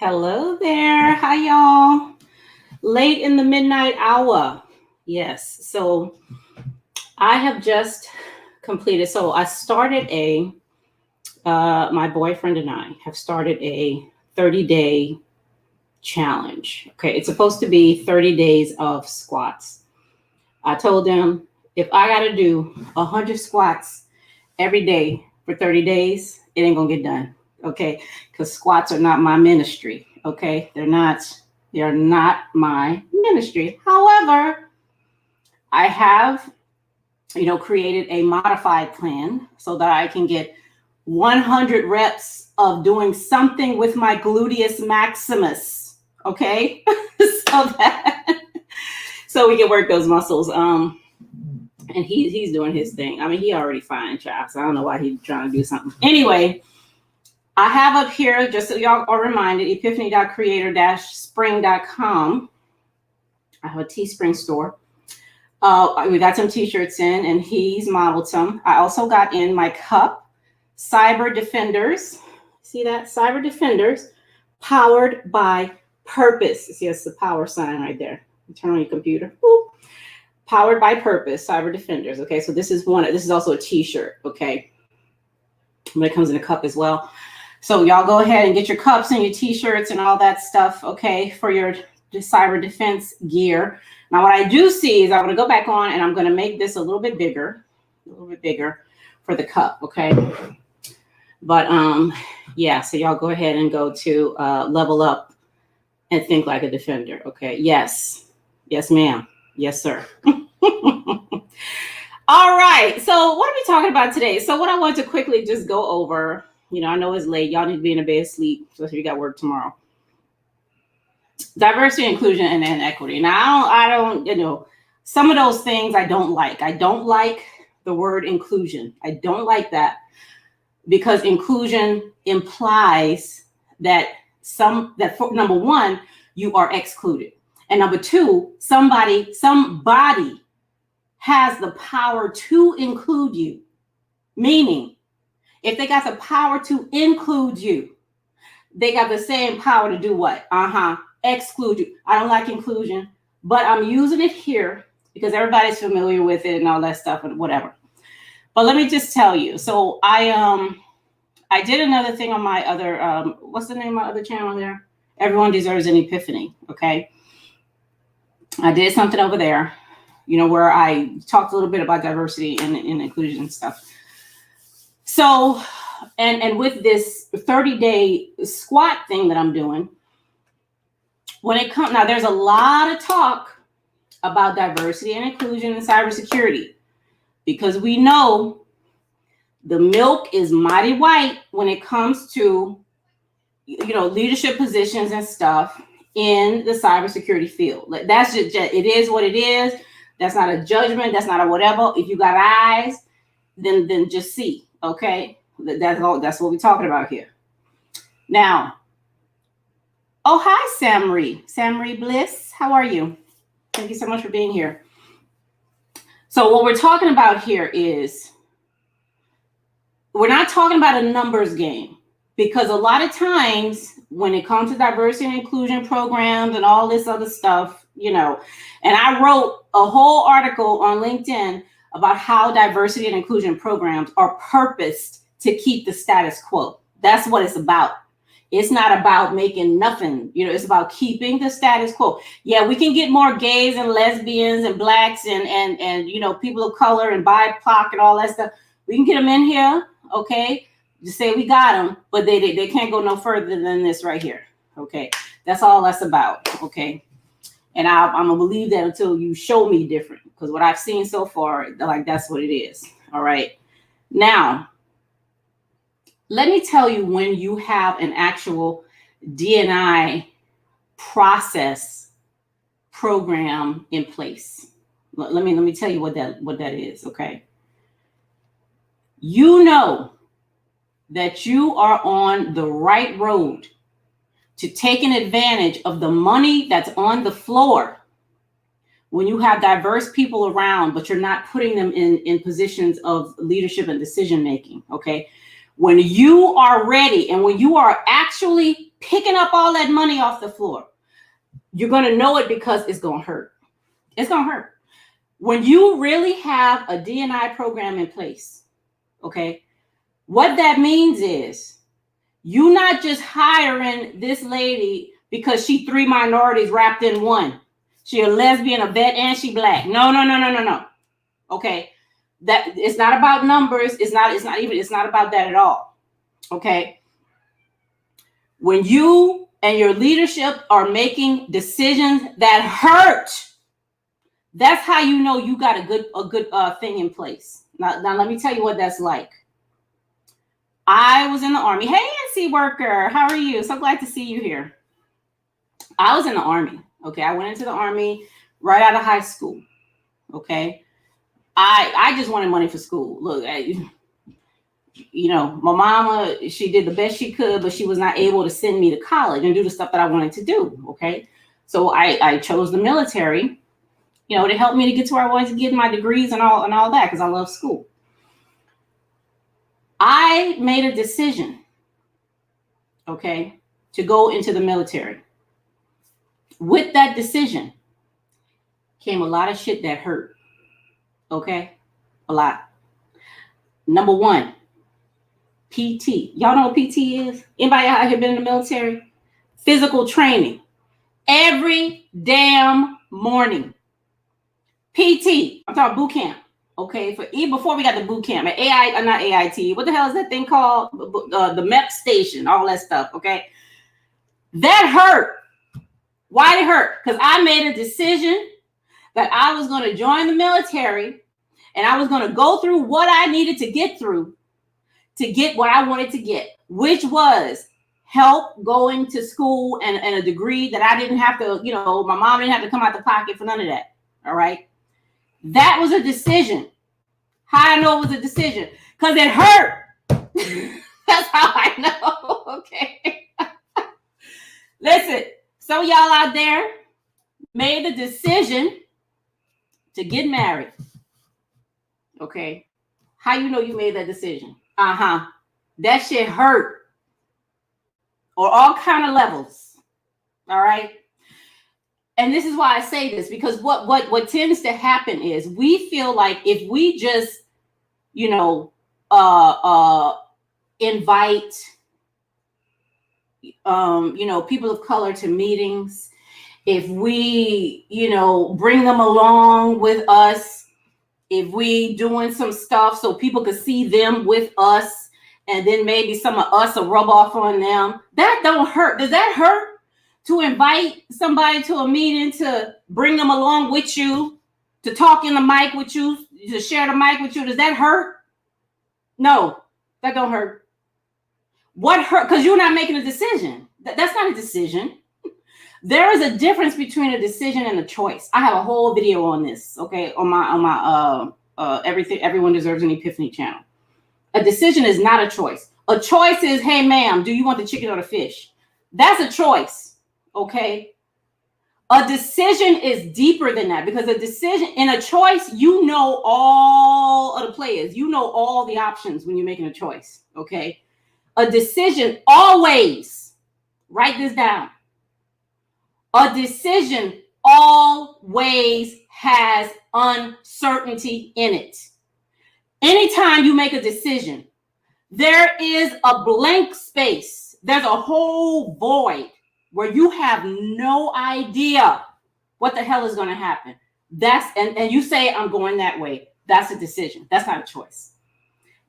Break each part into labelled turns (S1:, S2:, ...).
S1: Hello there. Hi, y'all. Late in the midnight hour. Yes. So I have just completed. So I started my boyfriend and I have started a 30-day challenge. Okay. It's supposed to be 30 days of squats. I told him if I got to do 100 squats every day for 30 days, it ain't going to get done. Okay. Because squats are not my ministry. Okay. They are not my ministry. However, I have, created a modified plan so that I can get 100 reps of doing something with my gluteus maximus. Okay. So we can work those muscles. And he's doing his thing. I mean, he already fine, child. So I don't know why he's trying to do something. Anyway, I have up here, just so y'all are reminded, epiphany.creator-spring.com. I have a Teespring store. We got some t-shirts in, and he's modeled some. I also got in my cup, Cyber Defenders. See that? Cyber Defenders, powered by purpose. See, it's the power sign right there. Turn on your computer. Boop. Powered by purpose, Cyber Defenders. Okay, so this is one. This is also a t-shirt. Okay, but it comes in a cup as well. So y'all go ahead and get your cups and your t-shirts and all that stuff. Okay, for your cyber defense gear. Now, what I do see is I'm going to go back on and I'm going to make this a little bit bigger for the cup. Okay, but yeah. So y'all go ahead and go to level up and think like a defender. Okay. Yes, ma'am. Yes, sir. All right. So what are we talking about today? So what I want to quickly just go over, I know it's late. Y'all need to be in a bed asleep, especially if you got work tomorrow. Diversity, inclusion, and equity. Now, I don't, some of those things I don't like. I don't like the word inclusion. I don't like that because inclusion implies that number one, you are excluded. And number two, somebody has the power to include you. Meaning, if they got the power to include you, they got the same power to do what? Exclude you. I don't like inclusion, but I'm using it here because everybody's familiar with it and all that stuff and whatever. But let me just tell you. So I did another thing on my other, what's the name of my other channel there? Everyone Deserves an Epiphany. Okay. I did something over there, where I talked a little bit about diversity and inclusion and stuff. So, and with this 30-day squat thing that I'm doing, when it comes, now there's a lot of talk about diversity and inclusion in cybersecurity because we know the milk is mighty white when it comes to, leadership positions and stuff in the cybersecurity field. That's just it is what it is. That's not a judgment. That's not a whatever. If you got eyes, then just see. Okay, that's all. That's what we're talking about here. Now, oh hi, Samri Bliss. How are you? Thank you so much for being here. So what we're talking about here is we're not talking about a numbers game. Because a lot of times when it comes to diversity and inclusion programs and all this other stuff, and I wrote a whole article on LinkedIn about how diversity and inclusion programs are purposed to keep the status quo. That's what it's about. It's not about making nothing, it's about keeping the status quo. Yeah, we can get more gays and lesbians and blacks and people of color and BIPOC and all that stuff. We can get them in here, okay? Just say we got them, but they can't go no further than this right here. Okay, that's all that's about. Okay, and I'm gonna believe that until you show me different, because what I've seen so far, like that's what it is. All right, now let me tell you when you have an actual D&I process program in place. Let me tell you what that is. Okay, that you are on the right road to taking advantage of the money that's on the floor when you have diverse people around, but you're not putting them in positions of leadership and decision making. Okay, When you are ready and when you are actually picking up all that money off the floor, you're going to know it because it's going to hurt. It's going to hurt. When you really have a DDI program in place, okay, what that means is you're not just hiring this lady because she 3 minorities wrapped in one. She a lesbian, a vet, and she black. No. Okay. That it's not about numbers. It's not about that at all. Okay. When you and your leadership are making decisions that hurt, that's how you know you got a good thing in place. Now let me tell you what that's like. I was in the Army. Hey, NC worker, how are you? So glad to see you here. I was in the Army. Okay, I went into the Army right out of high school. Okay. I just wanted money for school. Look, my mama, she did the best she could, but she was not able to send me to college and do the stuff that I wanted to do. Okay. So I chose the military, to help me to get to where I wanted to get my degrees and all that, because I love school. I made a decision, okay, to go into the military. With that decision came a lot of shit that hurt. Okay, a lot. Number one, PT. Y'all know what PT is? Anybody out here been in the military? Physical training. Every damn morning. PT. I'm talking boot camp. Okay, even before we got the boot camp, not AIT. What the hell is that thing called? The MEP station, all that stuff. Okay, that hurt. Why did it hurt? Because I made a decision that I was going to join the military and I was going to go through what I needed to get through to get what I wanted to get, which was help going to school and a degree that I didn't have to, my mom didn't have to come out the pocket for none of that. All right. That was a decision. How I know it was a decision? Because it hurt. That's how I know. Okay. Listen, some of y'all out there made the decision to get married. Okay. How you know you made that decision? That shit hurt. Or all kind of levels. All right. And this is why I say this, because what tends to happen is we feel like if we just, invite, people of color to meetings, if we, bring them along with us, if we doing some stuff so people could see them with us, and then maybe some of us will rub off on them, that don't hurt. Does that hurt? To invite somebody to a meeting, to bring them along with you, to talk in the mic with you, to share the mic with you, does that hurt? No, that don't hurt. What hurt? Because you're not making a decision. That's not a decision. There is a difference between a decision and a choice. I have a whole video on this, okay, on my Everyone Deserves an Epiphany channel. A decision is not a choice. A choice is, hey, ma'am, do you want the chicken or the fish? That's a choice. Okay. A decision is deeper than that, because a decision in a choice, all of the players, all the options when you're making a choice. Okay. A decision always, write this down. A decision always has uncertainty in it. Anytime you make a decision, there is a blank space. There's a whole void where you have no idea what the hell is going to happen. And you say, I'm going that way. That's a decision. That's not a choice.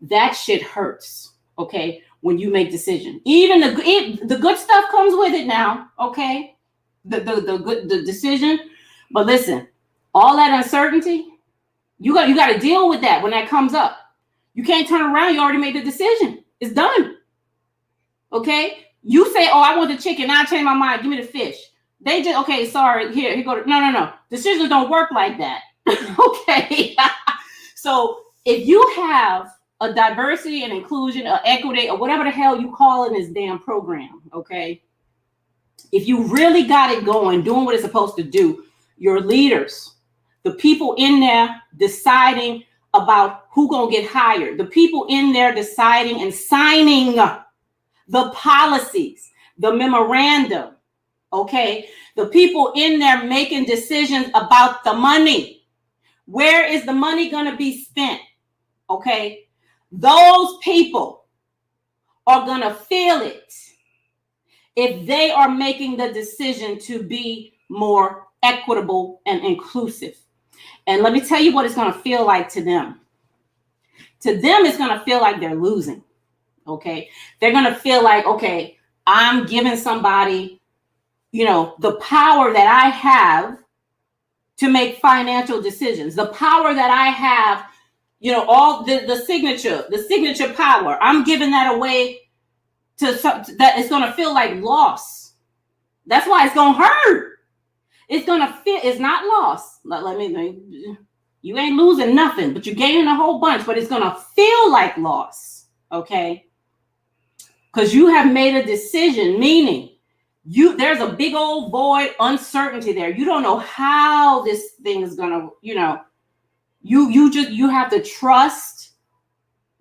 S1: That shit hurts. Okay. When you make decision, even the good stuff comes with it now. Okay. The decision. But listen, all that uncertainty, you got to deal with that when that comes up. You can't turn around. You already made the decision. It's done. Okay. You say, oh, I want the chicken. Now I change my mind. Give me the fish. They just, okay, sorry. Here go. No. Decisions don't work like that. Okay. So if you have a diversity and inclusion or equity or whatever the hell you call in this damn program, okay, if you really got it going, doing what it's supposed to do, your leaders, the people in there deciding about who gonna get hired. The people in there deciding and signing the policies, the memorandum, okay? The people in there making decisions about the money. Where is the money gonna be spent, okay? Those people are gonna feel it if they are making the decision to be more equitable and inclusive. And let me tell you what it's gonna feel like to them. To them, it's gonna feel like they're losing. Okay, they're gonna feel like, okay, I'm giving somebody, the power that I have to make financial decisions, the power that I have, all the signature power. I'm giving that away that it's gonna feel like loss. That's why it's gonna hurt. It's gonna feel, it's not loss. Let me, you ain't losing nothing, but you're gaining a whole bunch, but it's gonna feel like loss. Okay. Because you have made a decision, meaning there's a big old void, uncertainty there. You don't know how this thing is gonna, you have to trust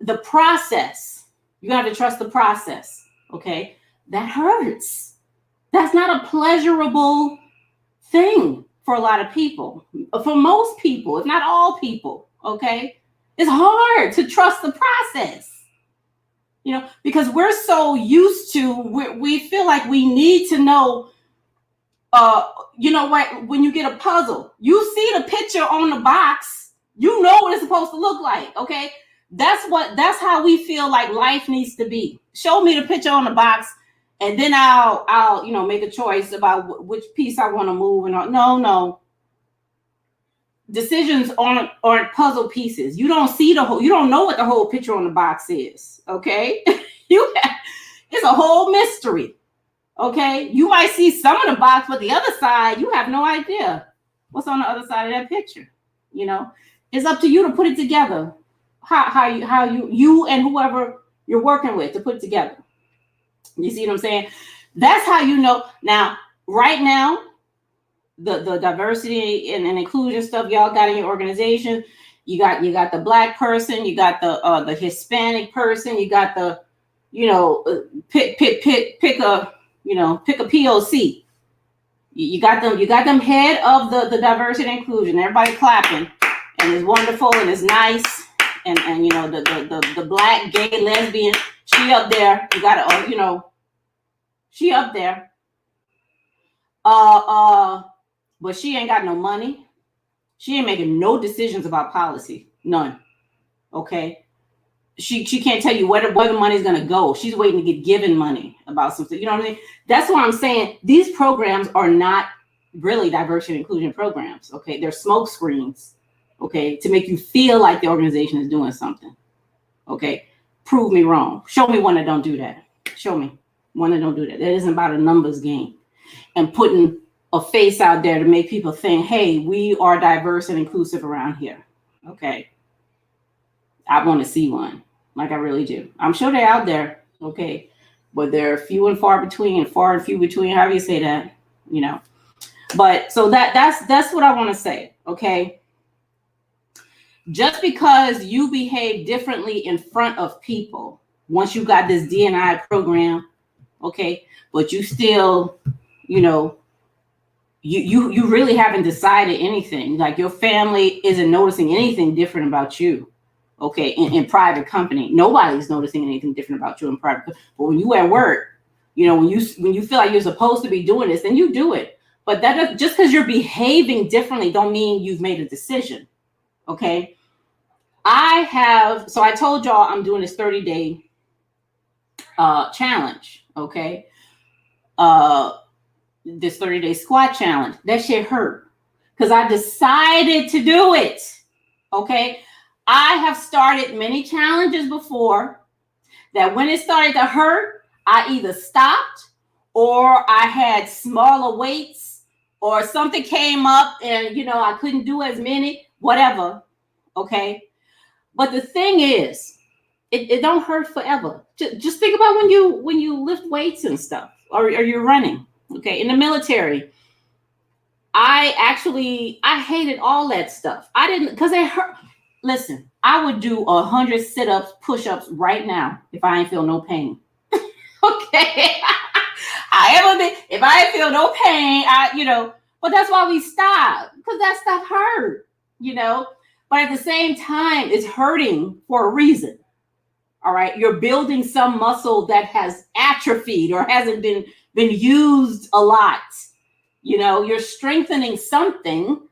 S1: the process. You have to trust the process. Okay, that hurts. That's not a pleasurable thing for a lot of people. For most people, if not all people. Okay, it's hard to trust the process. Because we're so used to, we feel like we need to know, when you get a puzzle, you see the picture on the box, you know what it's supposed to look like, okay? That's how we feel like life needs to be. Show me the picture on the box, and then I'll make a choice about which piece I want to move and all. No. Decisions aren't puzzle pieces. You don't see you don't know what the whole picture on the box is, okay? It's a whole mystery, okay? You might see some of the box, but the other side, you have no idea what's on the other side of that picture. It's up to you to put it together. How you and whoever you're working with to put it together. You see what I'm saying? That's how you know. Now, right now, the diversity and inclusion stuff y'all got in your organization, you got the Black person, you got the Hispanic person, you got the pick a POC. You got them head of the diversity and inclusion. Everybody clapping, and it's wonderful and it's nice, and the Black, gay, lesbian, she up there. You got she up there. But she ain't got no money. She ain't making no decisions about policy. None. Okay. She can't tell you where the money is going to go. She's waiting to get given money about something. You know what I mean? That's what I'm saying. These programs are not really diversity and inclusion programs. Okay. They're smoke screens. Okay. To make you feel like the organization is doing something. Okay. Prove me wrong. Show me one that don't do that. Show me one that don't do that. That isn't about a numbers game and putting a face out there to make people think, hey, we are diverse and inclusive around here. Okay. I want to see one. Like I really do. I'm sure they're out there. Okay. But they're few and far between, far and few between, however you say that, But so that's what I want to say. Okay. Just because you behave differently in front of people, once you got this DDI program, okay, but you still, you really haven't decided anything. Like your family isn't noticing anything different about you. Okay, in private company, nobody's noticing anything different about you in private. But when you at work, when you feel like you're supposed to be doing this, then you do it. But that just because you're behaving differently don't mean you've made a decision. Okay, so I told y'all I'm doing this 30-day challenge. Okay, this 30-day squat challenge. That shit hurt because I decided to do it. Okay. I have started many challenges before that when it started to hurt, I either stopped or I had smaller weights or something came up and, I couldn't do as many, whatever. Okay. But the thing is, it don't hurt forever. Just think about when you lift weights and stuff or you're running. Okay. In the military, I hated all that stuff. I didn't, because it hurt. listen, I would do 100 sit-ups, push-ups right now if I ain't feel no pain. Okay. If I ain't feel no pain, but that's why we stop, because that stuff hurt, but at the same time, it's hurting for a reason. All right. You're building some muscle that has atrophied or hasn't been used a lot. You're strengthening something.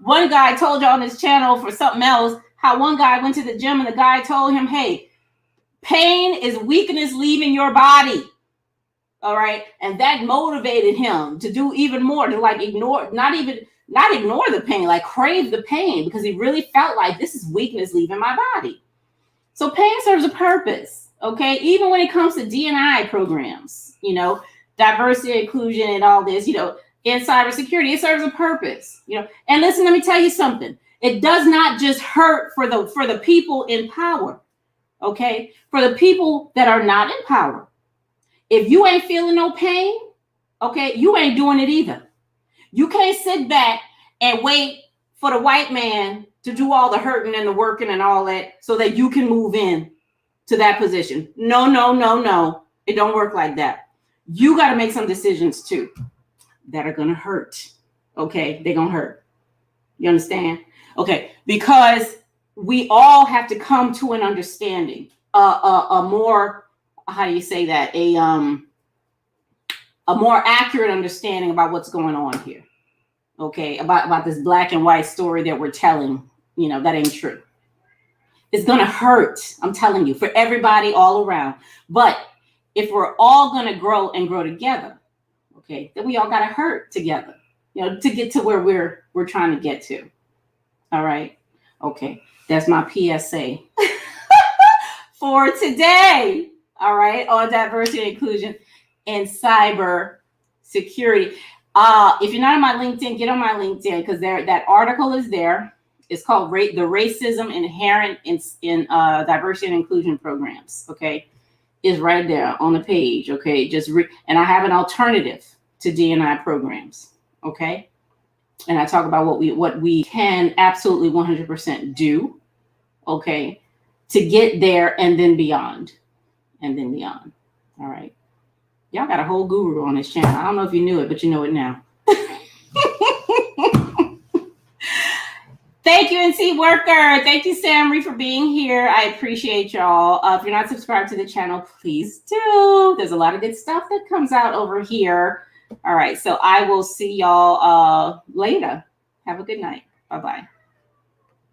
S1: One guy told you on his channel for something else, how one guy went to the gym and the guy told him, hey, pain is weakness leaving your body. All right. And that motivated him to do even more, to like ignore, not ignore the pain, like crave the pain, because he really felt like this is weakness leaving my body. So pain serves a purpose. Okay. Even when it comes to DDI programs, diversity, inclusion, and all this, in cybersecurity, it serves a purpose, and listen, let me tell you something. It does not just hurt for the people in power. Okay. For the people that are not in power. If you ain't feeling no pain, okay, you ain't doing it either. You can't sit back and wait for the white man to do all the hurting and the working and all that so that you can move in to that position. No. It don't work like that. You got to make some decisions too that are going to hurt. Okay, they're going to hurt. You understand? Okay, because we all have to come to an understanding, a more, how do you say that? A more accurate understanding about what's going on here. Okay, about this black and white story that we're telling, that ain't true. It's going to hurt, I'm telling you, for everybody all around. But if we're all going to grow and grow together, okay, then we all got to hurt together, to get to where we're trying to get to. All right. Okay. That's my PSA for today. All right. On diversity and inclusion and cyber security. If you're not on my LinkedIn, get on my LinkedIn, because that article is there. It's called The Racism Inherent in Diversity and Inclusion Programs. Okay. Is right there on the page. Okay. And I have an alternative to DDI programs. Okay. And I talk about what we can absolutely 100% do. Okay. To get there and then beyond. All right. Y'all got a whole guru on this channel. I don't know if you knew it, but you know it now. Thank you, NC Worker. Thank you, Samri, for being here. I appreciate y'all. If you're not subscribed to the channel, please do. There's a lot of good stuff that comes out over here. All right. So I will see y'all later. Have a good night. Bye-bye.